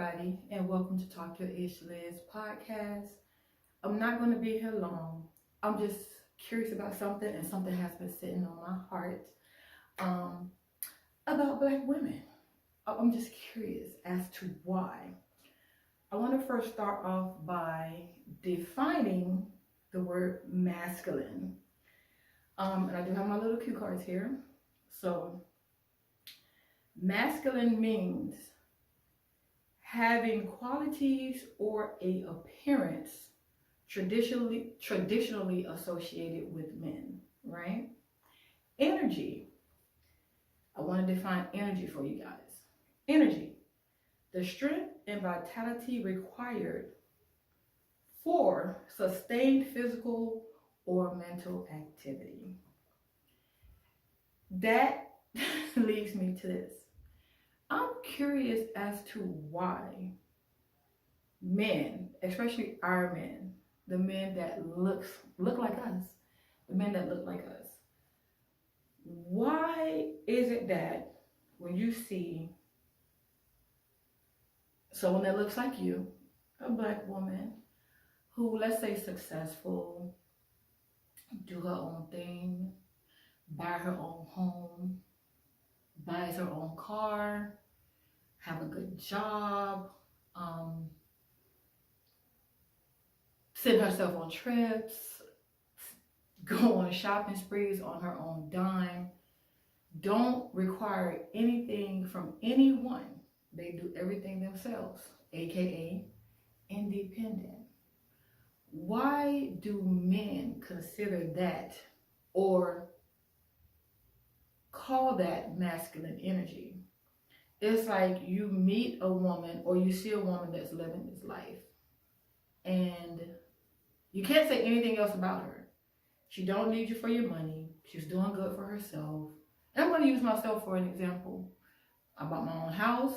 everybody, and welcome to Talk Your Ish Liz podcast. I'm not going to be here long. I'm just curious about something, and something has been sitting on my heart um, about Black women. I'm just curious as to why. I want to first start off by defining the word masculine. And I do have my little cue cards here. So, masculine means having qualities or a appearance traditionally associated with men, right? Energy. I want to define energy for you guys. Energy, the strength and vitality required for sustained physical or mental activity. That leads me to this. I'm curious as to why men, especially our men, the men that look like us, the men that look like us, why is it that when you see someone that looks like you, a Black woman who, let's say, successful, do her own thing, buy her own home, buys her own car, have a good job, send herself on trips, go on shopping sprees on her own dime, don't require anything from anyone. They do everything themselves, aka independent. Why do men consider that or call that masculine energy? It's like you meet a woman or you see a woman that's living this life and you can't say anything else about her. She don't need you for your money. She's doing good for herself. And I'm going to use myself for an example. I bought my own house.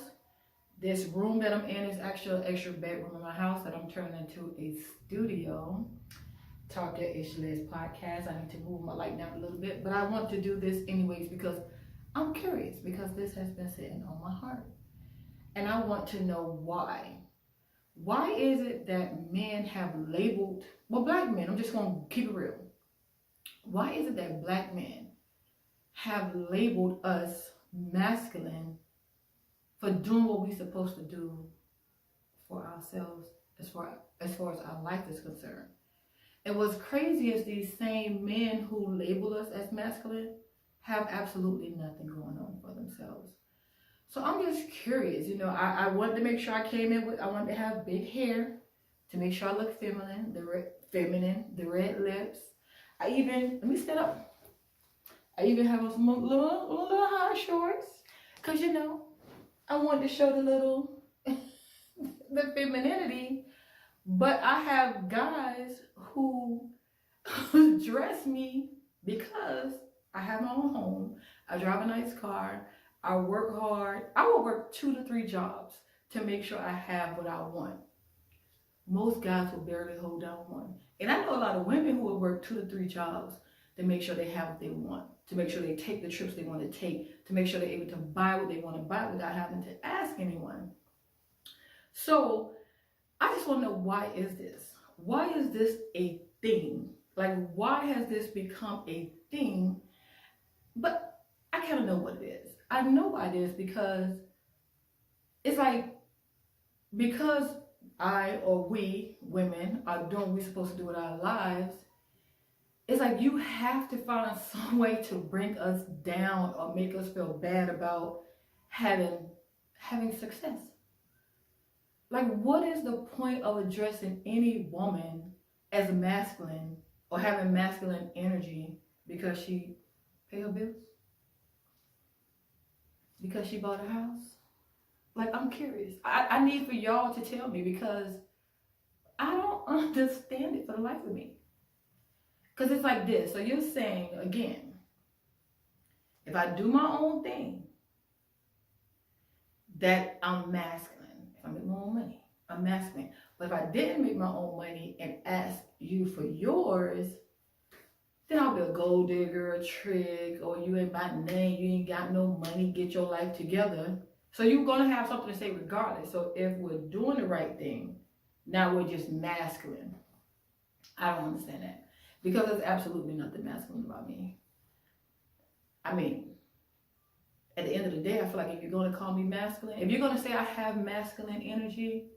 This room that I'm in is actually an extra bedroom in my house that I'm turning into a studio. Talk Your Ish Liz podcast. I need to move my light down a little bit, but I want to do this anyways because I'm curious, because this has been sitting on my heart. And I want to know why. Why is it that men have labeled, well, Black men, I'm just going to keep it real. Why is it that Black men have labeled us masculine for doing what we're supposed to do for ourselves as far as our life is concerned? And what's crazy is these same men who label us as masculine have absolutely nothing going on for themselves. So I'm just curious, I wanted to make sure I came in with, I wanted to have big hair to make sure I look feminine, the red lips. Let me stand up. I even have some little high shorts, because I wanted to show the femininity. But I have guys who dress me because I have my own home. I drive a nice car. I work hard. I will work 2 to 3 jobs to make sure I have what I want. Most guys will barely hold down one. And I know a lot of women who will work 2 to 3 jobs to make sure they have what they want, to make sure they take the trips they want to take, to make sure they're able to buy what they want to buy without having to ask anyone. So I just want to know, why is this? Why is this a thing? Like, why has this become a thing? But I kind of know what it is. I know why it is because it's like, because I or we women are doing what we're supposed to do with our lives, it's like you have to find some way to bring us down or make us feel bad about having success. Like, what is the point of addressing any woman as masculine or having masculine energy because she pay her bills? Because she bought a house? Like, I'm curious. I need for y'all to tell me, because I don't understand it for the life of me. Because it's like this. So you're saying, again, if I do my own thing, that I'm masculine. If I make my own money, I'm masculine. But if I didn't make my own money and ask you for yours, then I'll be a gold digger, a trick, or you ain't my name, you ain't got no money, get your life together. So you're going to have something to say regardless. So if we're doing the right thing, now we're just masculine. I don't understand that. Because there's absolutely nothing masculine about me. I mean, at the end of the day, I feel like if you're going to call me masculine, if you're going to say I have masculine energy,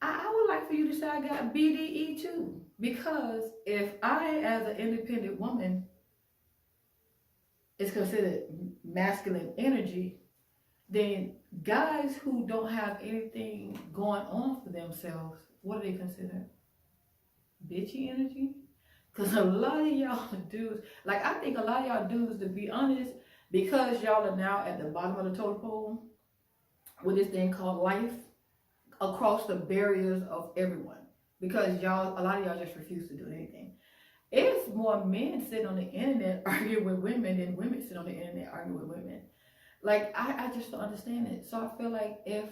I would like for you to say I got BDE too. Because if I, as an independent woman, is considered masculine energy, then guys who don't have anything going on for themselves, what do they consider? Bitchy energy? Because a lot of y'all dudes, like I think a lot of y'all dudes, to be honest, because y'all are now at the bottom of the totem pole with this thing called life, across the barriers of everyone. Because y'all, a lot of y'all just refuse to do anything. It's more men sitting on the internet arguing with women than women sitting on the internet arguing with women. Like, I just don't understand it. So I feel like if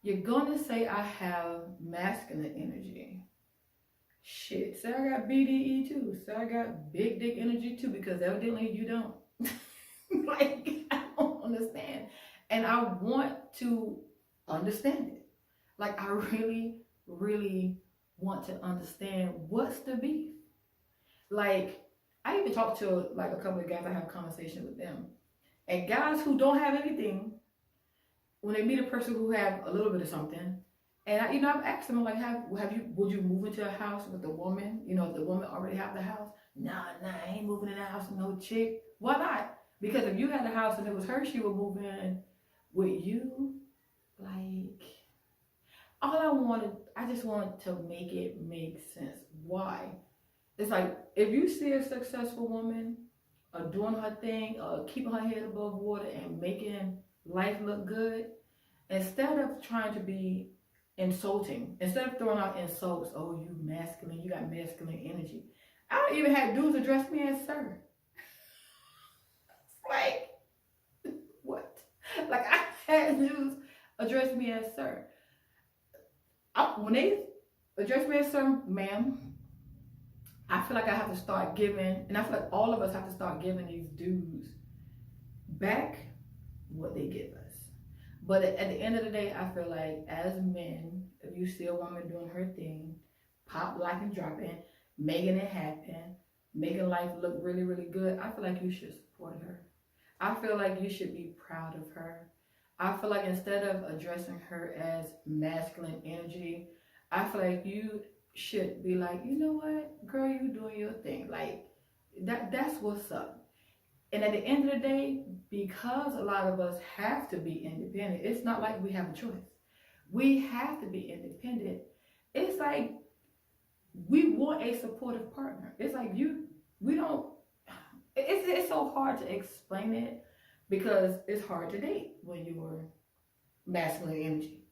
you're going to say I have masculine energy, shit, say I got BDE too. Say I got big dick energy too, because evidently you don't. Like, I don't understand. And I want to understand it. Like, I really, really want to understand what's the beef. Like, I even talk to like a couple of guys, I have a conversation with them. And guys who don't have anything, when they meet a person who have a little bit of something, and I've asked them like, would you move into a house with a woman? You know, if the woman already have the house, nah, I ain't moving in a house with no chick. Why not? Because if you had the house and it was her, she would move in with you. Like, I just wanted to make it make sense. Why? It's like, if you see a successful woman doing her thing, keeping her head above water and making life look good, instead of trying to be insulting, instead of throwing out insults, oh, you masculine, you got masculine energy. I don't even have dudes address me as sir. Like, what? Like, I had dudes address me as sir. When they address me as sir, ma'am, I feel like I have to start giving, and I feel like all of us have to start giving these dudes back what they give us. But at the end of the day, I feel like as men, if you see a woman doing her thing, pop, lock, and dropping, making it happen, making life look really, really good, I feel like you should support her. I feel like you should be proud of her. I feel like instead of addressing her as masculine energy, I feel like you should be like, you know what, girl, you doing your thing. Like, that's what's up. And at the end of the day, because a lot of us have to be independent, it's not like we have a choice. We have to be independent. It's like we want a supportive partner. It's like it's so hard to explain it because it's hard to date when you're masculine energy.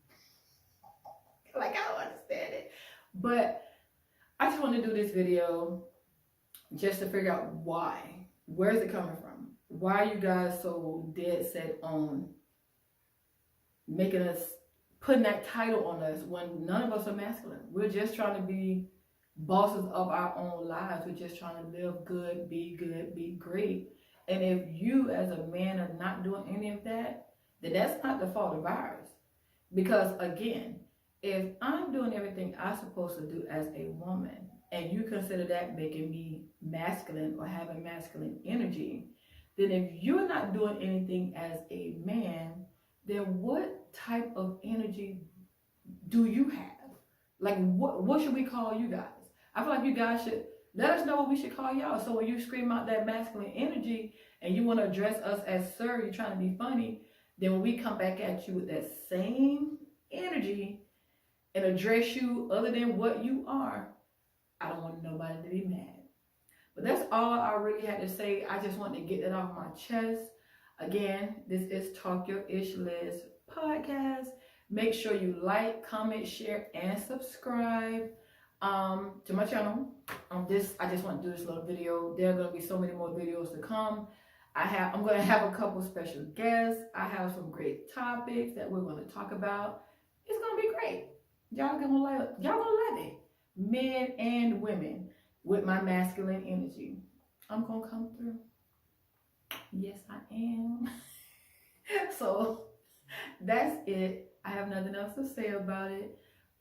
Like, I don't understand it. But I just want to do this video just to figure out why. Where's it coming from? Why are you guys so dead set on putting that title on us when none of us are masculine? We're just trying to be bosses of our own lives. We're just trying to live good, be great. And if you as a man are not doing any of that, then that's not the fault of ours. Because again, if I'm doing everything I'm supposed to do as a woman, and you consider that making me masculine or having masculine energy, then if you're not doing anything as a man, then what type of energy do you have? Like, what should we call you guys? I feel like you guys should let us know what we should call y'all. So when you scream out that masculine energy and you want to address us as sir, you're trying to be funny, then when we come back at you with that same energy and address you other than what you are, I don't want nobody to be mad. But that's all I really had to say. I just wanted to get that off my chest. Again, this is Talk Your Ish Liz podcast. Make sure you like, comment, share, and subscribe to my channel. I just want to do this little video. There are going to be so many more videos to come. I'm going to have a couple special guests. I have some great topics that we're going to talk about. It's going to be great. Y'all gonna love it. Men and women with my masculine energy. I'm gonna come through. Yes, I am. So that's it. I have nothing else to say about it.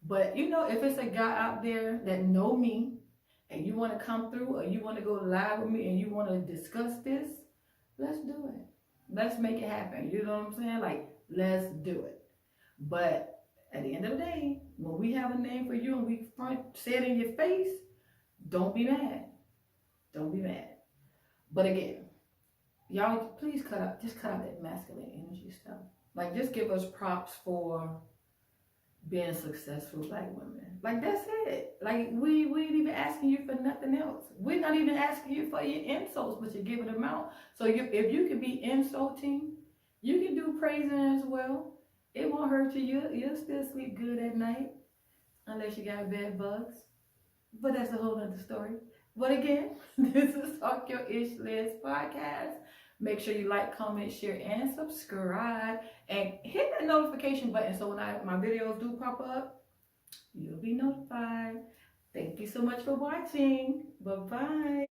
But you know, if it's a guy out there that know me and you want to come through or you want to go live with me and you want to discuss this, let's do it. Let's make it happen. You know what I'm saying? Like, let's do it. But at the end of the day, when we have a name for you and we front say it in your face, don't be mad. Don't be mad. But again, y'all please just cut out that masculine energy stuff. Like, just give us props for being successful black women. Like, that's it. Like, we ain't even asking you for nothing else. We're not even asking you for your insults, but you're giving them out. So if you can be insulting, you can do praising as well. It won't hurt you. You'll still sleep good at night, unless you got bed bugs. But that's a whole other story. But again, this is Talk Your Ish Liz podcast. Make sure you like, comment, share, and subscribe. And hit that notification button so when my videos do pop up, you'll be notified. Thank you so much for watching. Bye-bye.